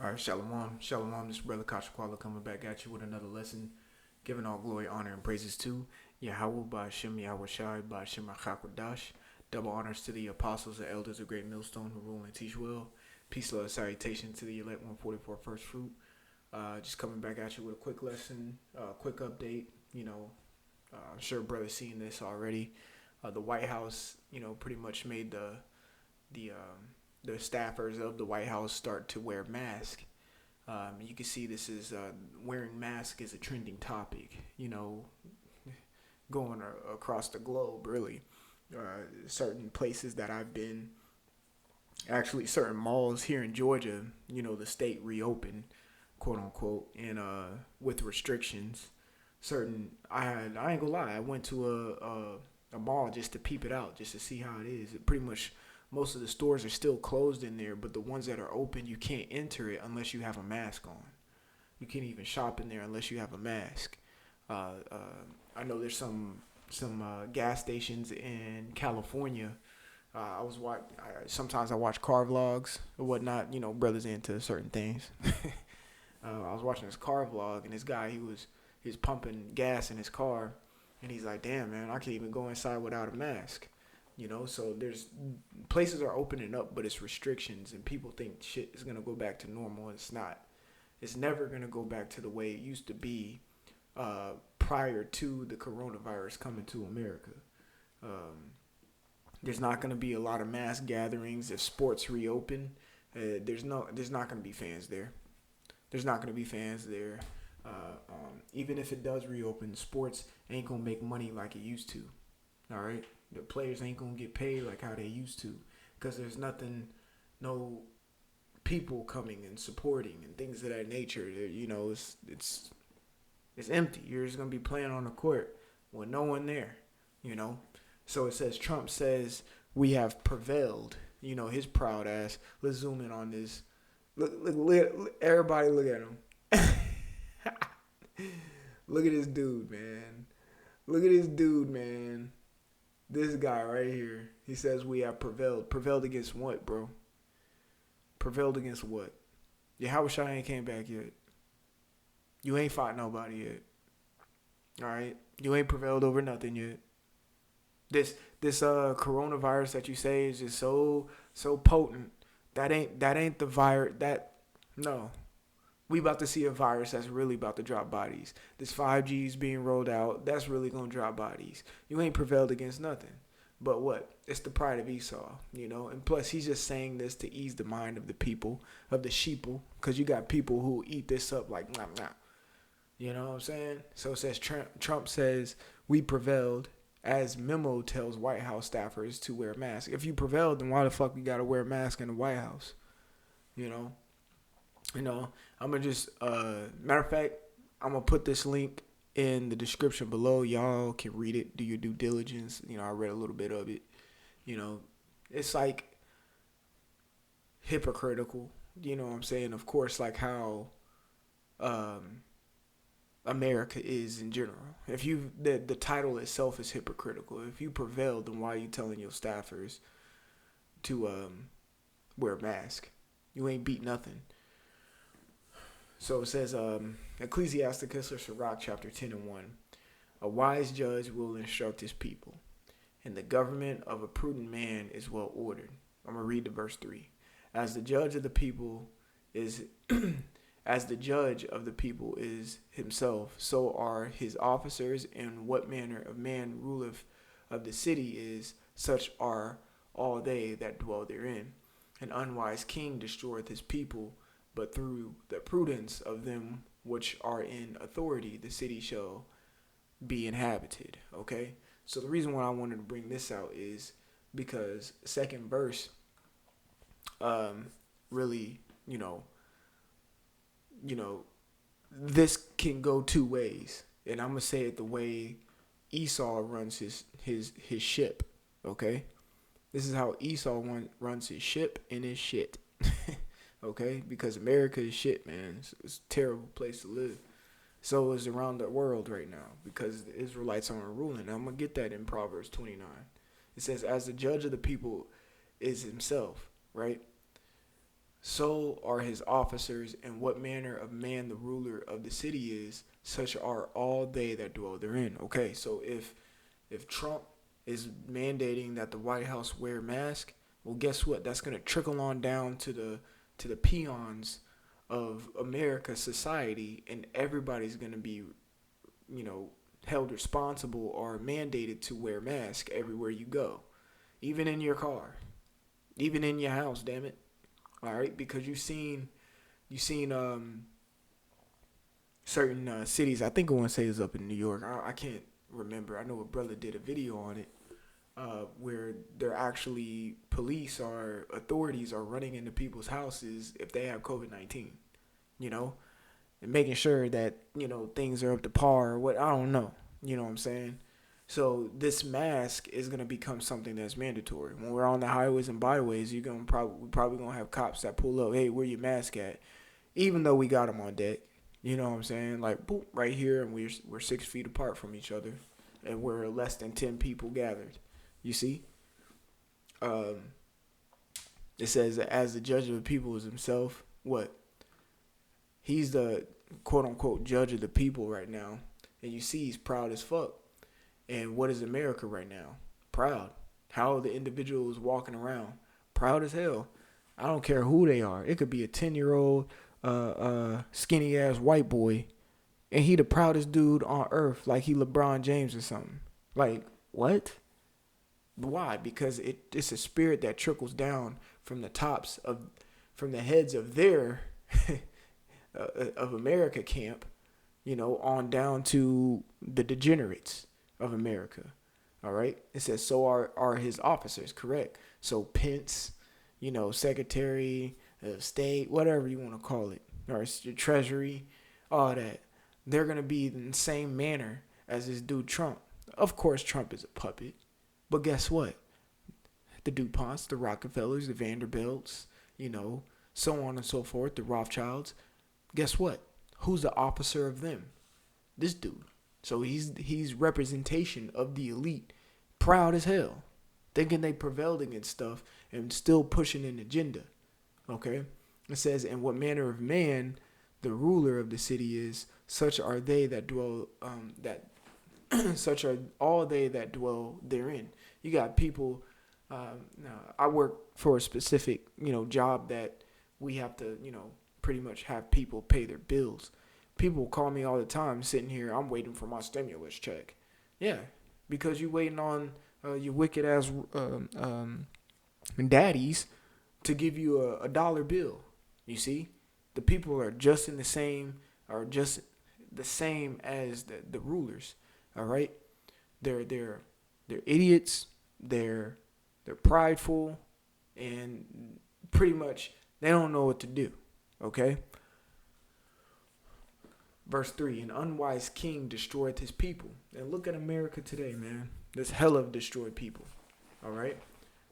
All right, Shalom. Shalom, this brother Kashakwala coming back at you with another lesson, giving all glory, honor, and praises to Yahweh by Shem Yahweh Shai by Shem Chakwadash. Double honors to the apostles and elders of Great Millstone who rule and teach well. Peace, love, salutation to the elect 144 first fruit. Just coming back at you with a quick lesson, quick update. I'm sure brother's seen this already. The White House, pretty much made the the staffers of the White House start to wear masks. You can see this is wearing masks is a trending topic. Going across the globe, really. Certain places that I've been, actually, certain malls here in Georgia. The state reopened, quote unquote, and with restrictions. I ain't gonna lie. I went to a mall just to peep it out, just to see how it is. It pretty much most of the stores are still closed in there, but the ones that are open, you can't enter it unless you have a mask on. You can't even shop in there unless you have a mask. I know there's some gas stations in California. Sometimes I watch car vlogs or whatnot. Brothers into certain things. I was watching this car vlog, and this guy he was pumping gas in his car, and he's like, "Damn, man, I can't even go inside without a mask." So there's places are opening up, but it's restrictions, and people think shit is gonna go back to normal. It's not. It's never gonna go back to the way it used to be prior to the coronavirus coming to America. Um, there's not gonna be a lot of mass gatherings if sports reopen. There's not gonna be fans there. There's not gonna be fans there. Even if it does reopen, sports ain't gonna make money like it used to. All right, the players ain't gonna get paid like how they used to, because there's nothing, no people coming and supporting and things of that nature. It's empty. You're just gonna be playing on the court with no one there. You know, so it says Trump says we have prevailed. His proud ass. Let's zoom in on this. Look, everybody, look at him. Look at this dude, man. Look at this dude, man. This guy right here. He says we have prevailed. Prevailed against what, bro? Prevailed against what? Yahweh Shai ain't came back yet. You ain't fought nobody yet. Alright? You ain't prevailed over nothing yet. This coronavirus that you say is just so potent. That ain't the virus that no. We about to see a virus that's really about to drop bodies. This 5G is being rolled out. That's really going to drop bodies. You ain't prevailed against nothing. But what? It's the pride of Esau. And plus, he's just saying this to ease the mind of the people, of the sheeple, because you got people who eat this up like, nah, nah. You know what I'm saying? So it says Trump says, we prevailed, as memo tells White House staffers to wear masks. If you prevailed, then why the fuck you got to wear a mask in the White House? You know? I'm gonna just matter of fact, I'm gonna put this link in the description below. Y'all can read it, do your due diligence. I read a little bit of it. It's like hypocritical. You know what I'm saying? Of course, like how America is in general. If the title itself is hypocritical. If you prevailed, then why are you telling your staffers to wear a mask? You ain't beat nothing. So it says, Ecclesiasticus or Sirach chapter 10 and 1. A wise judge will instruct his people, and the government of a prudent man is well ordered. I'm going to read the verse 3. As the judge of the people is as the judge of the people is himself, so are his officers, and what manner of man ruleth of the city is, such are all they that dwell therein. An unwise king destroyeth his people, but through the prudence of them which are in authority, the city shall be inhabited. Okay? So the reason why I wanted to bring this out is because second verse really, this can go two ways. And I'm gonna say it the way Esau runs his ship. Okay? This is how Esau runs his ship and his shit. Okay, because America is shit, man. It's a terrible place to live. So is around the world right now because the Israelites aren't ruling. I'm going to get that in Proverbs 29. It says, as the judge of the people is himself, right? so are his officers, and what manner of man the ruler of the city is, such are all they that dwell therein. Okay, so if Trump is mandating that the White House wear masks, well, guess what? That's gonna trickle on down to the peons of America society, and everybody's gonna be, held responsible or mandated to wear masks everywhere you go, even in your car, even in your house. Damn it! All right, because you seen certain cities. I think I want to say it's up in New York. I can't remember. I know a brother did a video on it, where they're actually police or authorities are running into people's houses if they have COVID-19, you know, and making sure that things are up to par. Or what, I don't know. You know what I'm saying? So this mask is gonna become something that's mandatory. When we're on the highways and byways, we're probably gonna have cops that pull up. Hey, where your mask at? Even though we got them on deck. You know what I'm saying? Like, boop, right here, and we're 6 feet apart from each other, and we're less than 10 people gathered. You see? Um, it says that as the judge of the people is himself. What? He's the quote unquote judge of the people right now, and you see he's proud as fuck. And what is America right now? Proud. How the individual is walking around, proud as hell. I don't care who they are. It could be a 10-year-old, skinny ass white boy, and he the proudest dude on earth, like he LeBron James or something. Like, what? Why? Because it's a spirit that trickles down from from the heads of their of America camp, on down to the degenerates of America. All right. It says so are his officers, correct? So Pence, Secretary of State, whatever you want to call it, or Treasury, all that, they're gonna be in the same manner as this dude Trump. Of course, Trump is a puppet, but guess what? The DuPonts, the Rockefellers, the Vanderbilts, so on and so forth, the Rothschilds. Guess what? Who's the officer of them? This dude. So he's representation of the elite, proud as hell, thinking they prevailed against stuff and still pushing an agenda. Okay, it says, "And what manner of man the ruler of the city is, such are they that dwell that such are all they that dwell therein." You got people. Now I work for a specific job that we have to pretty much have people pay their bills. People call me all the time sitting here, I'm waiting for my stimulus check. Yeah, because you waiting on your wicked ass daddies to give you a dollar bill. You see? The people are just the same as the rulers. All right? They're idiots, they're prideful, and pretty much they don't know what to do. Okay? Verse 3, an unwise king destroyed his people. And look at America today, man. There's hella destroyed people. All right?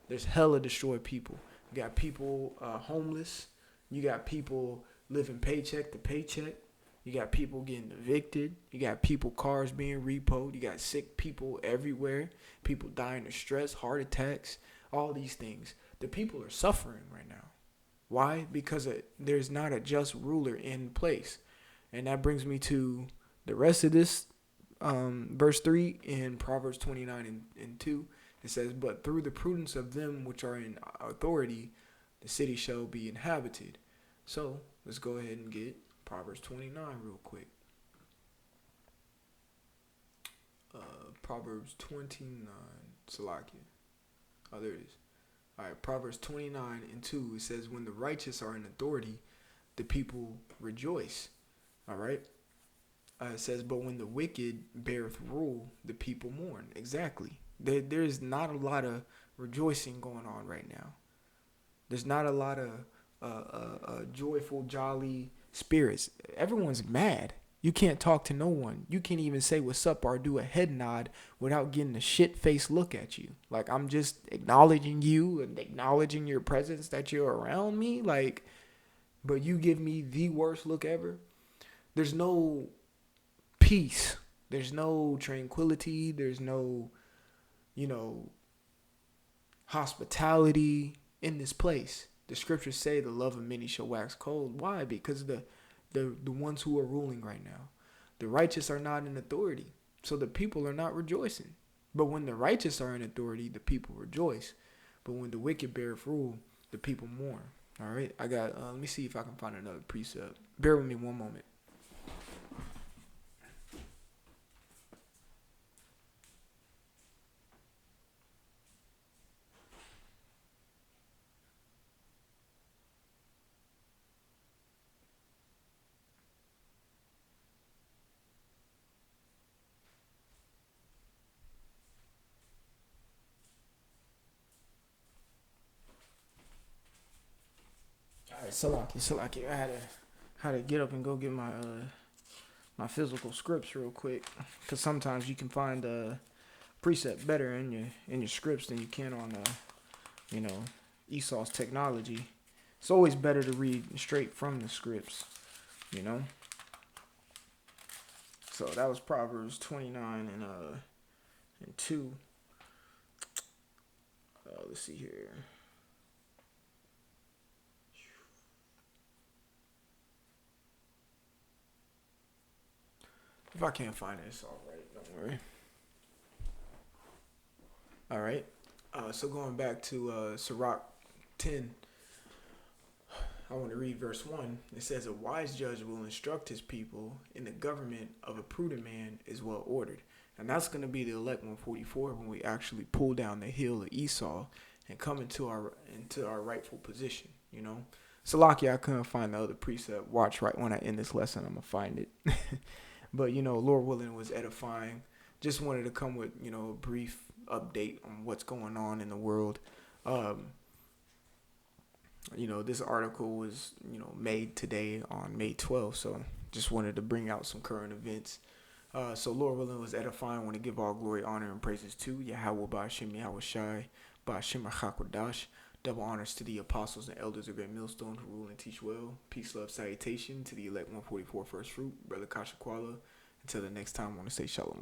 There's hella destroyed people. You got people homeless. You got people living paycheck to paycheck. You got people getting evicted. You got people, cars being repoed. You got sick people everywhere. People dying of stress, heart attacks, all these things. The people are suffering right now. Why? Because there's not a just ruler in place. And that brings me to the rest of this verse 3 in Proverbs 29 and 2. It says, "But through the prudence of them which are in authority, the city shall be inhabited." So let's go ahead and get Proverbs 29 real quick. Proverbs 29, Salakia. Oh, there it is. All right, Proverbs 29 and 2. It says, "When the righteous are in authority, the people rejoice." All right. It says, "But when the wicked beareth rule, the people mourn." Exactly. There's not a lot of rejoicing going on right now. There's not a lot of joyful, jolly spirits. Everyone's mad. You can't talk to no one. You can't even say what's up or do a head nod without getting a shit-faced look at you. Like, I'm just acknowledging you and acknowledging your presence, that you're around me. Like, but you give me the worst look ever. There's no peace. There's no tranquility. There's no, hospitality in this place. The scriptures say the love of many shall wax cold. Why? Because the ones who are ruling right now, the righteous are not in authority, so the people are not rejoicing. But when the righteous are in authority, the people rejoice. But when the wicked beareth rule, the people mourn. All right, I got. Let me see if I can find another precept. Bear with me one moment. All right, Salaki. I had to get up and go get my physical scripts real quick, because sometimes you can find a precept better in your scripts than you can on you know Esau's technology. It's always better to read straight from the scripts, you know. So that was Proverbs 29 and 2. Let's see here. If I can't find it, it's all right. Don't worry. All right. So going back to Sirach 10, I want to read verse 1. It says, a wise judge will instruct his people, and the government of a prudent man is well ordered. And that's going to be the elect 144 when we actually pull down the hill of Esau and come into our rightful position, you know. So lucky I couldn't find the other precept. Watch right when I end this lesson, I'm going to find it. But, you know, Lord willing, it was edifying. Just wanted to come with, you know, a brief update on what's going on in the world. You know, this article was, you know, made today on May 12th. So just wanted to bring out some current events. So Lord willing, was edifying. I want to give all glory, honor, and praises to Yahweh Ba'Shem Yahweh Shai Ba'Shem Hakwadash. Double honors to the apostles and elders of Great Millstone who rule and teach well. Peace, love, salutation to the elect 144 first fruit, Brother Kasha Kwala. Until the next time, I want to say shalom.